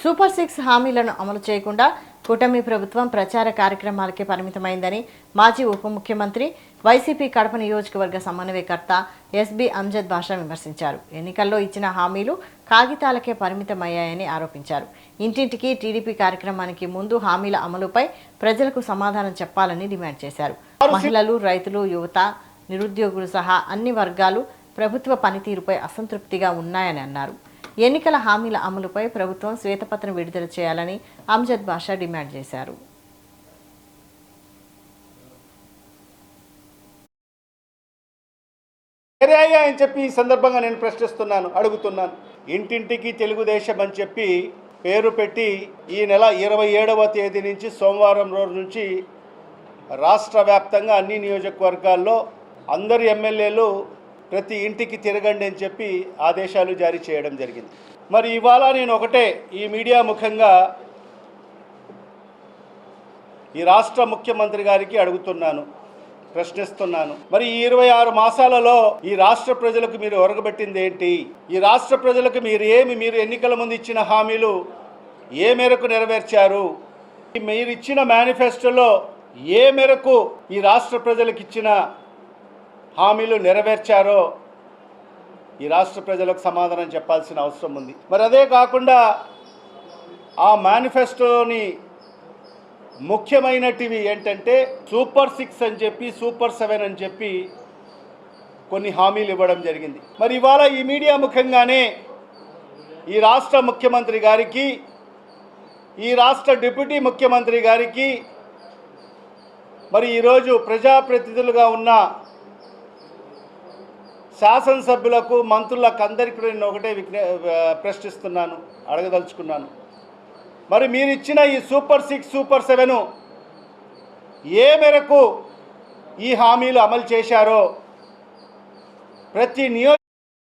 Super 6 హామీలను అమలు చేయకుండా కూటమి ప్రభుత్వం ప్రచార కార్యక్రమాలకే పరిమితమైందని మాజీ ఉప ముఖ్యమంత్రి వైసీపీ కడప నియోజకవర్గ సమన్వయకర్త ఎస్బి అంజద్ బాషా విమర్శించారు. ఎన్నికల్లో ఇచ్చిన హామీలు కాగితాలకే పరిమితమయ్యాయని ఆరోపించారు. ఇంటింటికి టీడీపీ కార్యక్రమానికి ముందు హామీల అమలుపై ప్రజలకు సమాధానం చెప్పాలని డిమాండ్ చేశారు. మహిళలు, రైతులు, యువత, నిరుద్యోగులు సహా అన్ని వర్గాలు ప్రభుత్వ పనితీరుపై అసంతృప్తిగా ఉన్నాయని అన్నారు. ఎన్నికల హామీల అమలుపై ప్రభుత్వం శ్వేతపత్రం విడుదల చేయాలని అంజద్ బాషా డిమాండ్ చేశారు. అని చెప్పి ఈ సందర్భంగా నేను అడుగుతున్నాను. ఇంటింటికి తెలుగుదేశం అని చెప్పి పేరు పెట్టి ఈ నెల 27వ తేదీ నుంచి సోమవారం రోజు నుంచి రాష్ట్ర వ్యాప్తంగా అన్ని నియోజకవర్గాల్లో అందరు ఎమ్మెల్యేలు ప్రతి ఇంటికి తిరగండి అని చెప్పి ఆదేశాలు జారీ చేయడం జరిగింది. మరి ఇవాళ నేను ఒకటే ఈ మీడియా ముఖంగా ఈ రాష్ట్ర ముఖ్యమంత్రి గారికి ప్రశ్నిస్తున్నాను. మరి ఈ 26 మాసాలలో ఈ రాష్ట్ర ప్రజలకు మీరు ఒరగబెట్టింది ఏంటి? ఈ రాష్ట్ర ప్రజలకు మీరు ఎన్నికల ముందు ఇచ్చిన హామీలు ఏ మేరకు నెరవేర్చారు? మీరు ఇచ్చిన మేనిఫెస్టోలో ఏ మేరకు ఈ రాష్ట్ర ప్రజలకు ఇచ్చిన హామీలు నెరవేర్చారో ఈ రాష్ట్ర ప్రజలకు సమాధానం చెప్పాల్సిన అవసరం ఉంది. మరి అదే కాకుండా ఆ మేనిఫెస్టోని ముఖ్యమైనటివి ఏంటంటే సూపర్ 6 అని చెప్పి సూపర్ 7 అని చెప్పి కొన్ని హామీలు ఇవ్వడం జరిగింది. మరి ఇవాళ ఈ మీడియా ముఖంగానే ఈ రాష్ట్ర ముఖ్యమంత్రి గారికి, ఈ రాష్ట్ర డిప్యూటీ ముఖ్యమంత్రి గారికి, మరి ఈరోజు ప్రజాప్రతినిధులుగా ఉన్న శాసనసభ్యులకు, మంత్రులకు అందరికీ నేను ఒకటే అడగదలుచుకున్నాను. మరి మీరు ఇచ్చిన ఈ సూపర్ 6, సూపర్ 7 ఏ మేరకు ఈ హామీలు అమలు చేశారో ప్రతి